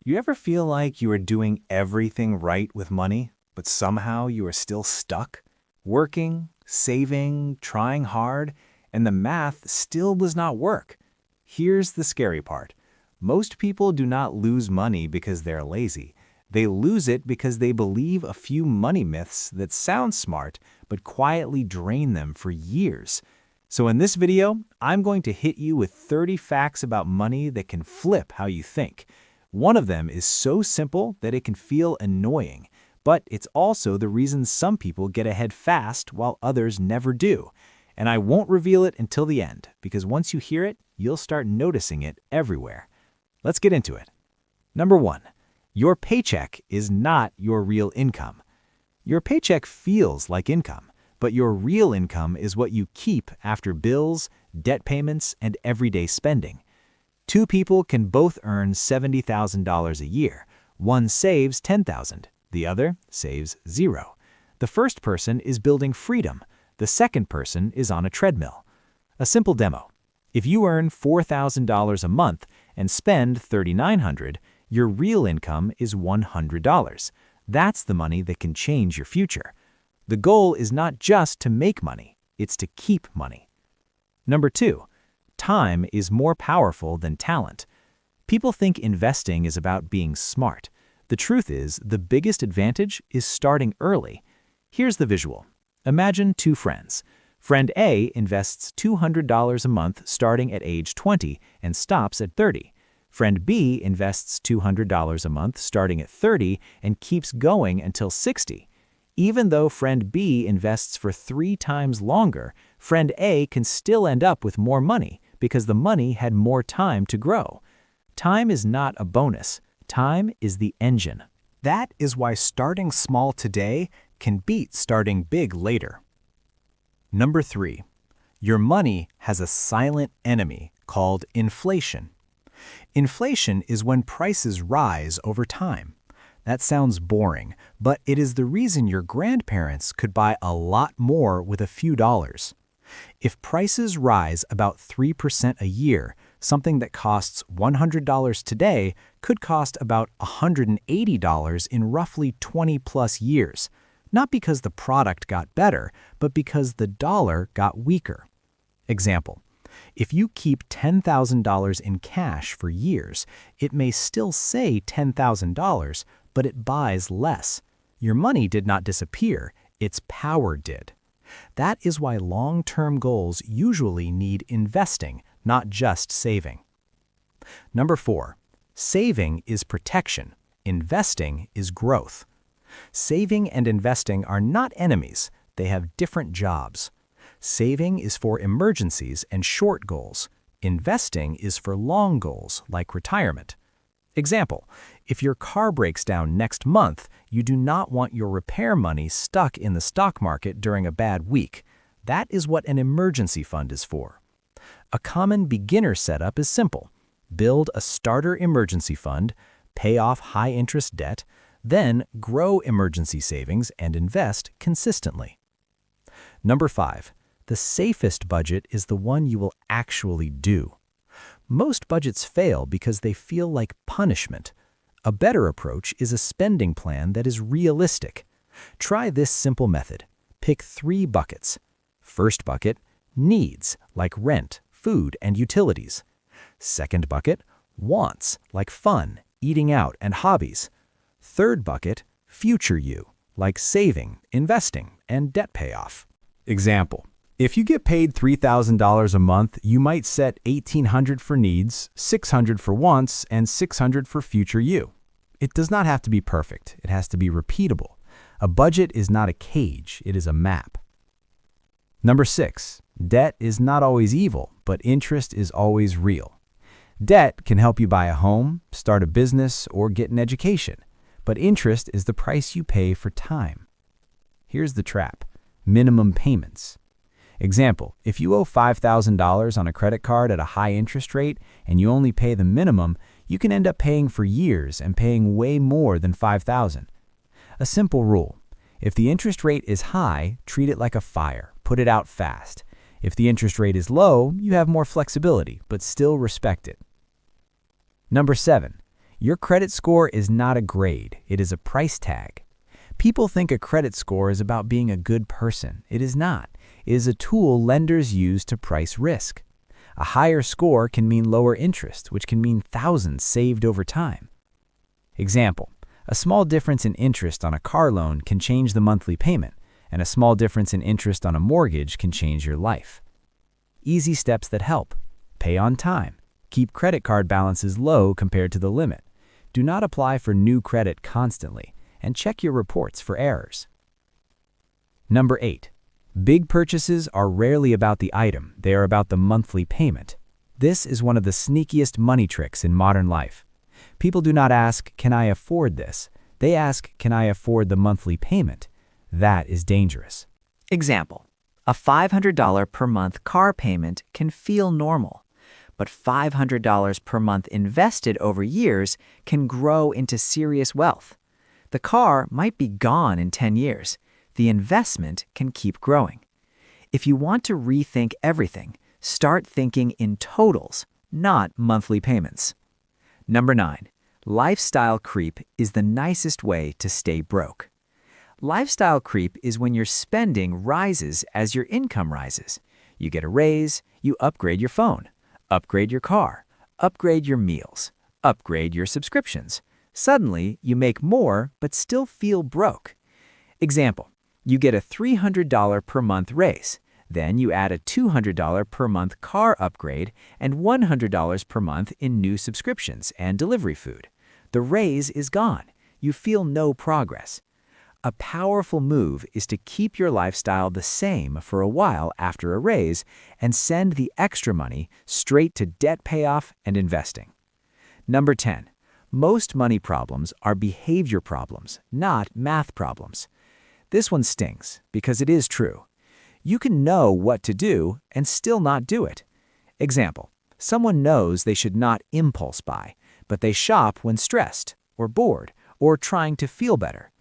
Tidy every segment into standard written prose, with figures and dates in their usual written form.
You ever feel like you are doing everything right with money, but somehow you are still stuck? Working, saving, trying hard, and the math still does not work. Here's the scary part. Most people do not lose money because they're lazy. They lose it because they believe a few money myths that sound smart, but quietly drain them for years. So in this video, I'm going to hit you with 30 facts about money that can flip how you think. One of them is so simple that it can feel annoying, but it's also the reason some people get ahead fast while others never do. And I won't reveal it until the end, because once you hear it, you'll start noticing it everywhere. Let's get into it. Number 1. Your paycheck is not your real income. Your paycheck feels like income, but your real income is what you keep after bills, debt payments, and everyday spending. Two people can both earn $70,000 a year. One saves $10,000, the other saves $0. The first person is building freedom. The second person is on a treadmill. A simple demo. If you earn $4,000 a month and spend $3,900, your real income is $100. That's the money that can change your future. The goal is not just to make money, it's to keep money. Number 2, time is more powerful than talent. People think investing is about being smart. The truth is, the biggest advantage is starting early. Here's the visual. Imagine two friends. Friend A invests $200 a month starting at age 20 and stops at 30. Friend B invests $200 a month starting at 30 and keeps going until 60. Even though friend B invests for 3 times longer, friend A can still end up with more money because the money had more time to grow. Time is not a bonus. Time is the engine. That is why starting small today can beat starting big later. Number 3. Your money has a silent enemy called inflation. Inflation is when prices rise over time. That sounds boring, but it is the reason your grandparents could buy a lot more with a few dollars. If prices rise about 3% a year, something that costs $100 today could cost about $180 in roughly 20-plus years. Not because the product got better, but because the dollar got weaker. Example. If you keep $10,000 in cash for years, it may still say $10,000, but it buys less. Your money did not disappear, its power did. That is why long-term goals usually need investing, not just saving. Number 4, saving is protection. Investing is growth. Saving and investing are not enemies, they have different jobs. Saving is for emergencies and short goals. Investing is for long goals, like retirement. Example, if your car breaks down next month, you do not want your repair money stuck in the stock market during a bad week. That is what an emergency fund is for. A common beginner setup is simple. Build a starter emergency fund, pay off high-interest debt, then grow emergency savings and invest consistently. Number 5. The safest budget is the one you will actually do. Most budgets fail because they feel like punishment. A better approach is a spending plan that is realistic. Try this simple method. Pick 3 buckets. First bucket, needs, like rent, food, and utilities. Second bucket, wants, like fun, eating out, and hobbies. Third bucket, future you, like saving, investing, and debt payoff. Example. If you get paid $3,000 a month, you might set $1,800 for needs, $600 for wants, and $600 for future you. It does not have to be perfect. It has to be repeatable. A budget is not a cage. It is a map. Number 6. Debt is not always evil, but interest is always real. Debt can help you buy a home, start a business, or get an education. But interest is the price you pay for time. Here's the trap. Minimum payments. Example, if you owe $5,000 on a credit card at a high interest rate and you only pay the minimum, you can end up paying for years and paying way more than $5,000. A simple rule. If the interest rate is high, treat it like a fire. Put it out fast. If the interest rate is low, you have more flexibility, but still respect it. Number 7. Your credit score is not a grade, it is a price tag. People think a credit score is about being a good person. It is not. It is a tool lenders use to price risk. A higher score can mean lower interest, which can mean thousands saved over time. Example: a small difference in interest on a car loan can change the monthly payment, and a small difference in interest on a mortgage can change your life. Easy steps that help: pay on time, keep credit card balances low compared to the limit, do not apply for new credit constantly, and check your reports for errors. Number 8. Big purchases are rarely about the item, they are about the monthly payment. This is one of the sneakiest money tricks in modern life. People do not ask, "Can I afford this?" They ask, "Can I afford the monthly payment?" That is dangerous. Example: a $500 per month car payment can feel normal, but $500 per month invested over years can grow into serious wealth. The car might be gone in 10 years. The investment can keep growing. If you want to rethink everything, start thinking in totals, not monthly payments. Number 9. Lifestyle creep is the nicest way to stay broke. Lifestyle creep is when your spending rises as your income rises. You get a raise, you upgrade your phone, upgrade your car, upgrade your meals, upgrade your subscriptions. Suddenly, you make more but still feel broke. Example: you get a $300 per month raise. Then you add a $200 per month car upgrade and $100 per month in new subscriptions and delivery food. The raise is gone. You feel no progress. A powerful move is to keep your lifestyle the same for a while after a raise and send the extra money straight to debt payoff and investing. Number 10. Most money problems are behavior problems, not math problems. This one stings because it is true. You can know what to do and still not do it. Example: someone knows they should not impulse buy, but they shop when stressed or bored or trying to feel better.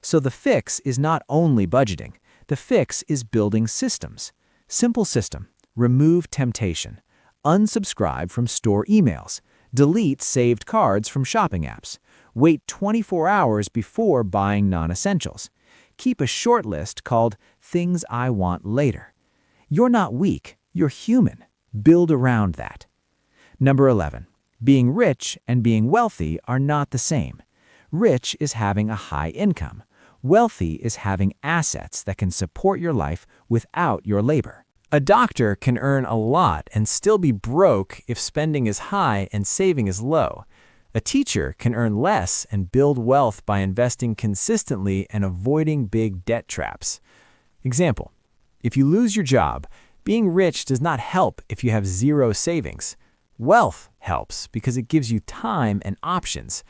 So the fix is not only budgeting. The fix is building systems. Simple system: remove temptation, unsubscribe from store emails, delete saved cards from shopping apps, wait 24 hours before buying non-essentials. Keep a short list called "Things I Want Later." You're not weak, you're human. Build around that. Number 11. Being rich and being wealthy are not the same. Rich is having a high income. Wealthy is having assets that can support your life without your labor. A doctor can earn a lot and still be broke if spending is high and saving is low. A teacher can earn less and build wealth by investing consistently and avoiding big debt traps. Example: if you lose your job, being rich does not help if you have zero savings. Wealth helps because it gives you time and options.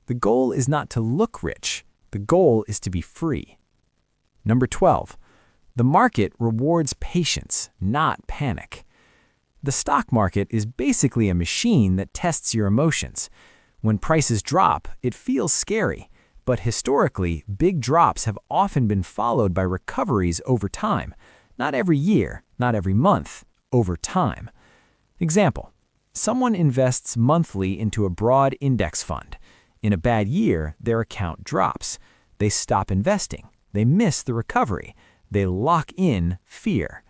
The goal is not to look rich. The goal is to be free. Number 12. The market rewards patience, not panic. The stock market is basically a machine that tests your emotions. When prices drop, it feels scary, but historically, big drops have often been followed by recoveries over time. Not every year, not every month, over time. Example: someone invests monthly into a broad index fund. In a bad year, their account drops. They stop investing. They miss the recovery. They lock in fear.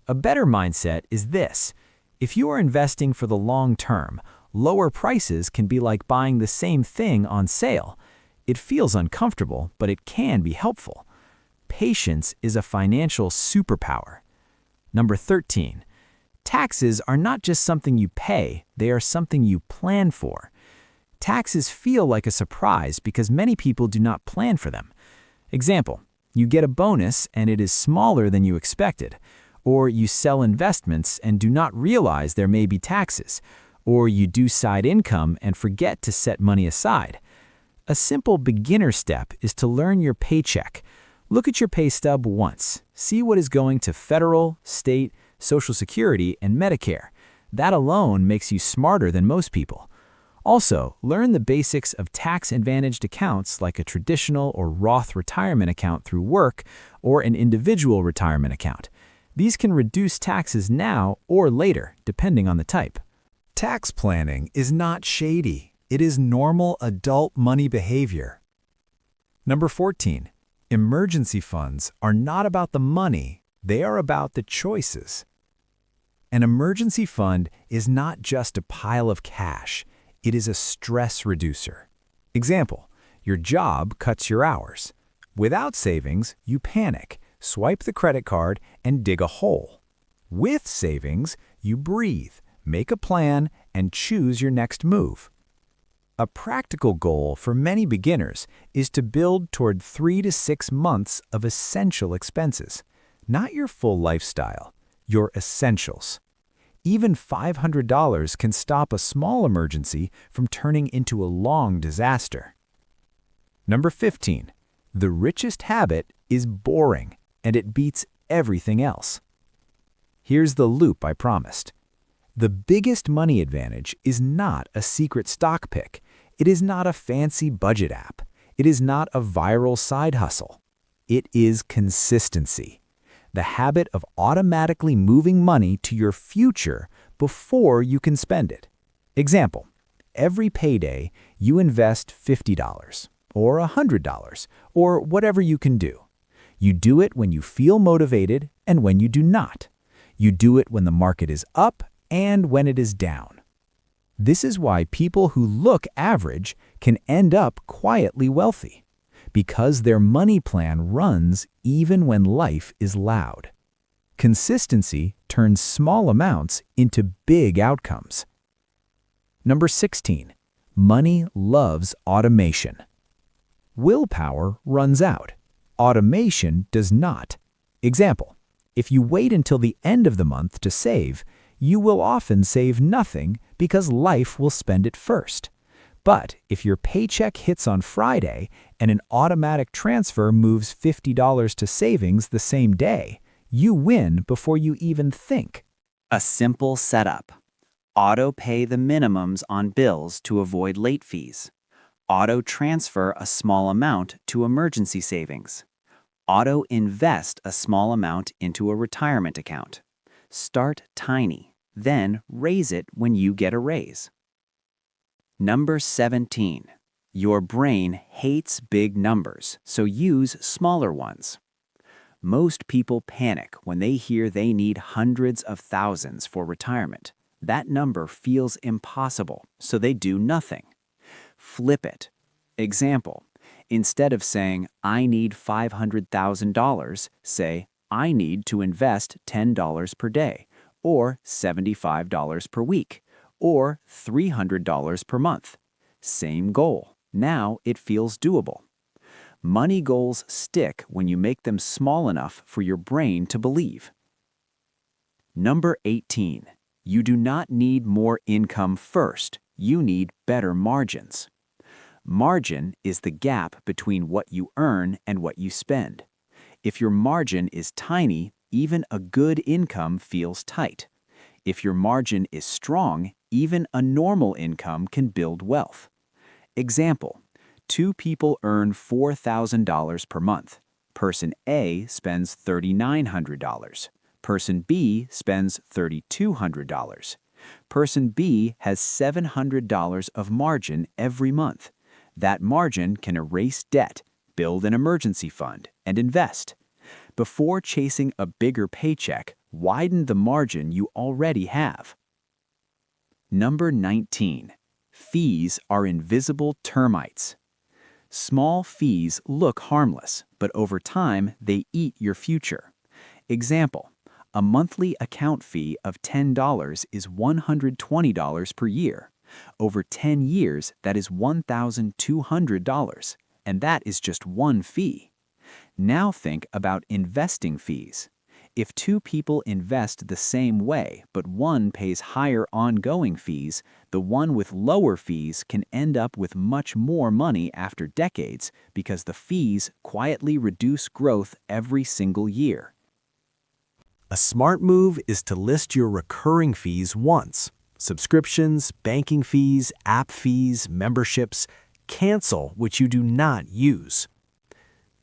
A better mindset is this: if you are investing for the long term, lower prices can be like buying the same thing on sale. It feels uncomfortable, but it can be helpful. Patience is a financial superpower. Number 13. Taxes are not just something you pay, they are something you plan for. Taxes feel like a surprise because many people do not plan for them. Example: you get a bonus and it is smaller than you expected. Or you sell investments and do not realize there may be taxes. Or you do side income and forget to set money aside. A simple beginner step is to learn your paycheck. Look at your pay stub once. See what is going to federal, state, Social Security, and Medicare. That alone makes you smarter than most people. Also, learn the basics of tax-advantaged accounts like a traditional or Roth retirement account through work or an individual retirement account. These can reduce taxes now or later, depending on the type. Tax planning is not shady. It is normal adult money behavior. Number 14. Emergency funds are not about the money, they are about the choices. An emergency fund is not just a pile of cash, it is a stress reducer. Example, your job cuts your hours. Without savings, you panic, swipe the credit card, and dig a hole. With savings, you breathe, make a plan, and choose your next move. A practical goal for many beginners is to build toward 3 to 6 months of essential expenses, not your full lifestyle, your essentials. Even $500 can stop a small emergency from turning into a long disaster. Number 15. The richest habit is boring, and it beats everything else. Here's the loop I promised. The biggest money advantage is not a secret stock pick. It is not a fancy budget app. It is not a viral side hustle. It is consistency. The habit of automatically moving money to your future before you can spend it. Example, every payday you invest $50 or $100 or whatever you can do. You do it when you feel motivated and when you do not. You do it when the market is up and when it is down. This is why people who look average can end up quietly wealthy, because their money plan runs even when life is loud. Consistency turns small amounts into big outcomes. Number 16. Money loves automation. Willpower runs out. Automation does not. Example, if you wait until the end of the month to save, you will often save nothing because life will spend it first. But if your paycheck hits on Friday and an automatic transfer moves $50 to savings the same day, you win before you even think. A simple setup. Auto pay the minimums on bills to avoid late fees. Auto transfer a small amount to emergency savings. Auto invest a small amount into a retirement account. Start tiny, then raise it when you get a raise. Number 17. Your brain hates big numbers, so use smaller ones. Most people panic when they hear they need hundreds of thousands for retirement. That number feels impossible, so they do nothing. Flip it. Example, instead of saying, I need $500,000, say, I need to invest $10 per day, or $75 per week, or $300 per month. Same goal. Now it feels doable. Money goals stick when you make them small enough for your brain to believe. Number 18. You do not need more income first. You need better margins. Margin is the gap between what you earn and what you spend. If your margin is tiny, even a good income feels tight. If your margin is strong, even a normal income can build wealth. Example, 2 people earn $4,000 per month. Person A spends $3,900. Person B spends $3,200. Person B has $700 of margin every month. That margin can erase debt, build an emergency fund, and invest. Before chasing a bigger paycheck, widen the margin you already have. Number 19. Fees are invisible termites. Small fees look harmless, but over time they eat your future. Example, a monthly account fee of $10 is $120 per year. Over 10 years, that is $1,200, and that is just one fee. Now think about investing fees. If 2 people invest the same way, but one pays higher ongoing fees, the one with lower fees can end up with much more money after decades because the fees quietly reduce growth every single year. A smart move is to list your recurring fees once. Subscriptions, banking fees, app fees, memberships. Cancel what you do not use.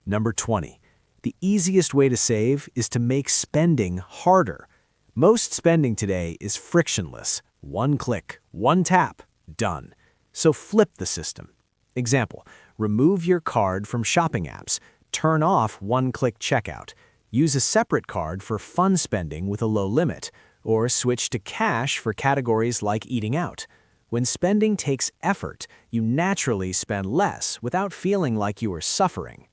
Number 20. The easiest way to save is to make spending harder. Most spending today is frictionless. One click, one tap, done. So flip the system. Example, remove your card from shopping apps, turn off one-click checkout, use a separate card for fun spending with a low limit, or switch to cash for categories like eating out. When spending takes effort, you naturally spend less without feeling like you are suffering.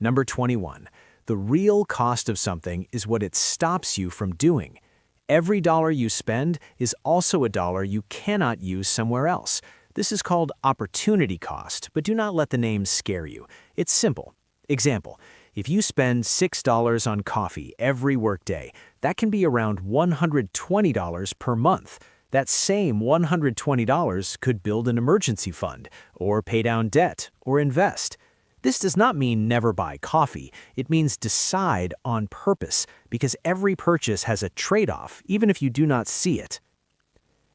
Number 21. The real cost of something is what it stops you from doing. Every dollar you spend is also a dollar you cannot use somewhere else. This is called opportunity cost, but do not let the name scare you. It's simple. Example, if you spend $6 on coffee every workday, that can be around $120 per month. That same $120 could build an emergency fund, or pay down debt, or invest. This does not mean never buy coffee. It means decide on purpose, because every purchase has a trade-off, even if you do not see it.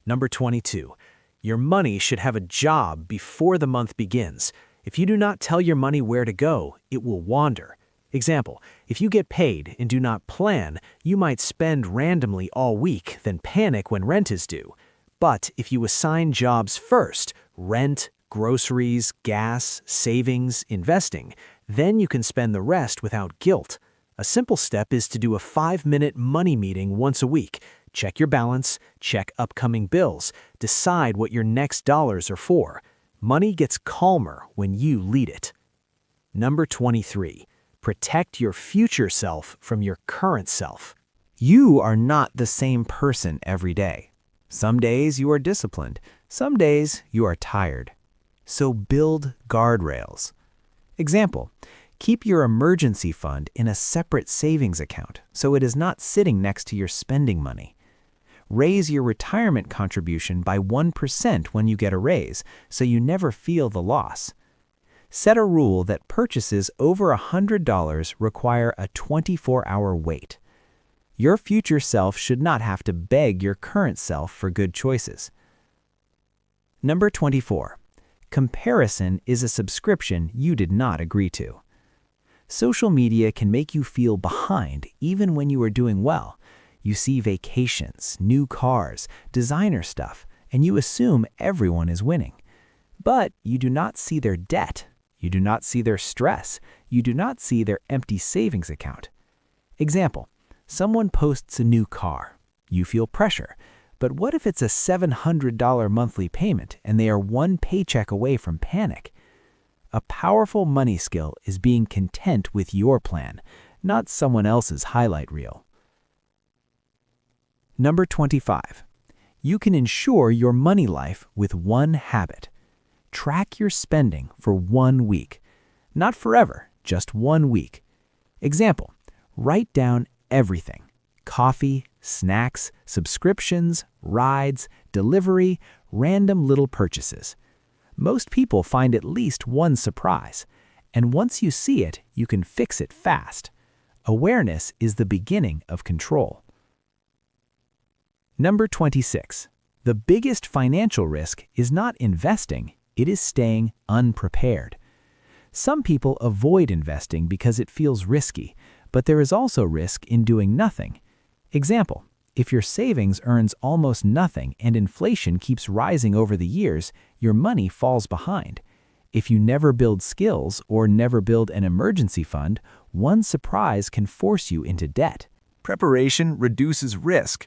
Number 22. Your money should have a job before the month begins. If you do not tell your money where to go, it will wander. Example, if you get paid and do not plan, you might spend randomly all week, then panic when rent is due. But if you assign jobs first, rent, groceries, gas, savings, investing, then you can spend the rest without guilt. A simple step is to do a 5-minute money meeting once a week. Check your balance, check upcoming bills, decide what your next dollars are for. Money gets calmer when you lead it. Number 23. Protect your future self from your current self. You are not the same person every day. Some days you are disciplined, some days you are tired. So build guardrails. Example, keep your emergency fund in a separate savings account so it is not sitting next to your spending money. Raise your retirement contribution by 1% when you get a raise so you never feel the loss. Set a rule that purchases over $100 require a 24-hour wait. Your future self should not have to beg your current self for good choices. Number 24. Comparison is a subscription you did not agree to. Social media can make you feel behind even when you are doing well. You see vacations, new cars, designer stuff, and you assume everyone is winning. But you do not see their debt. You do not see their stress. You do not see their empty savings account. Example, someone posts a new car. You feel pressure. But what if it's a $700 monthly payment and they are one paycheck away from panic? A powerful money skill is being content with your plan, not someone else's highlight reel. Number 25. You can ensure your money life with one habit. Track your spending for 1 week. Not forever, just 1 week. Example, write down everything. Coffee, snacks, subscriptions, rides, delivery, random little purchases. Most people find at least one surprise, and once you see it, you can fix it fast. Awareness is the beginning of control. Number 26. The biggest financial risk is not investing, it is staying unprepared. Some people avoid investing because it feels risky, but there is also risk in doing nothing. Example, if your savings earns almost nothing and inflation keeps rising over the years, your money falls behind. If you never build skills or never build an emergency fund, one surprise can force you into debt. Preparation reduces risk.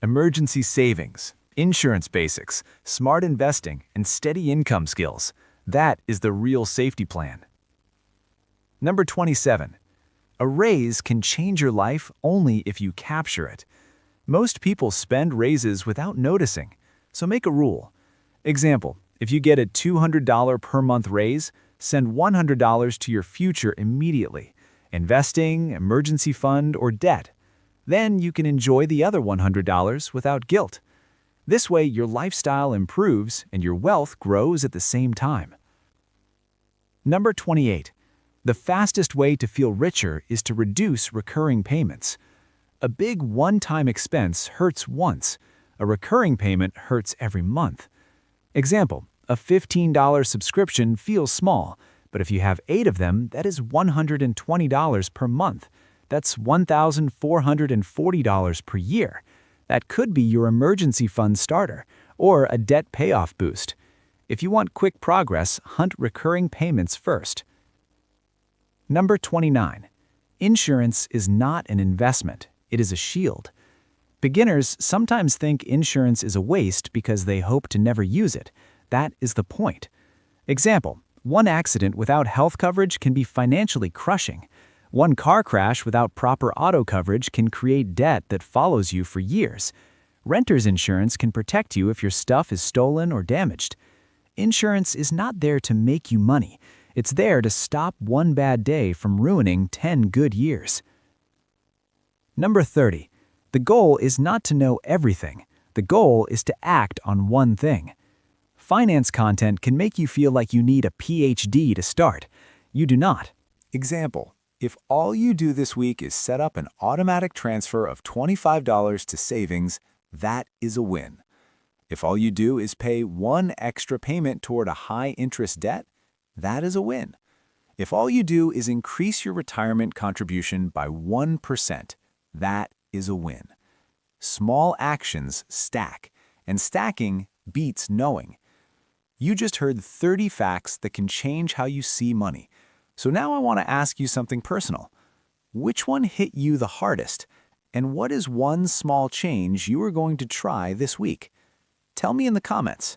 Emergency savings, insurance basics, smart investing, and steady income skills. That is the real safety plan. Number 27. A raise can change your life only if you capture it. Most people spend raises without noticing, so make a rule. Example, if you get a $200 per month raise, send $100 to your future immediately. Investing, emergency fund, or debt. Then you can enjoy the other $100 without guilt. This way, your lifestyle improves and your wealth grows at the same time. Number 28. The fastest way to feel richer is to reduce recurring payments. A big one-time expense hurts once. A recurring payment hurts every month. Example, a $15 subscription feels small, but if you have 8 of them, that is $120 per month. That's $1,440 per year. That could be your emergency fund starter or a debt payoff boost. If you want quick progress, hunt recurring payments first. Number 29. Insurance is not an investment, it is a shield. Beginners sometimes think insurance is a waste because they hope to never use it. That is the point. Example, one accident without health coverage can be financially crushing. One car crash without proper auto coverage can create debt that follows you for years. Renter's insurance can protect you if your stuff is stolen or damaged. Insurance is not there to make you money. It's there to stop one bad day from ruining 10 good years. Number 30. The goal is not to know everything. The goal is to act on one thing. Finance content can make you feel like you need a PhD to start. You do not. Example, if all you do this week is set up an automatic transfer of $25 to savings, that is a win. If all you do is pay one extra payment toward a high-interest debt, that is a win. If all you do is increase your retirement contribution by 1%, that is a win. Small actions stack, and stacking beats knowing. You just heard 30 facts that can change how you see money. So now I want to ask you something personal. Which one hit you the hardest? And what is one small change you are going to try this week? Tell me in the comments.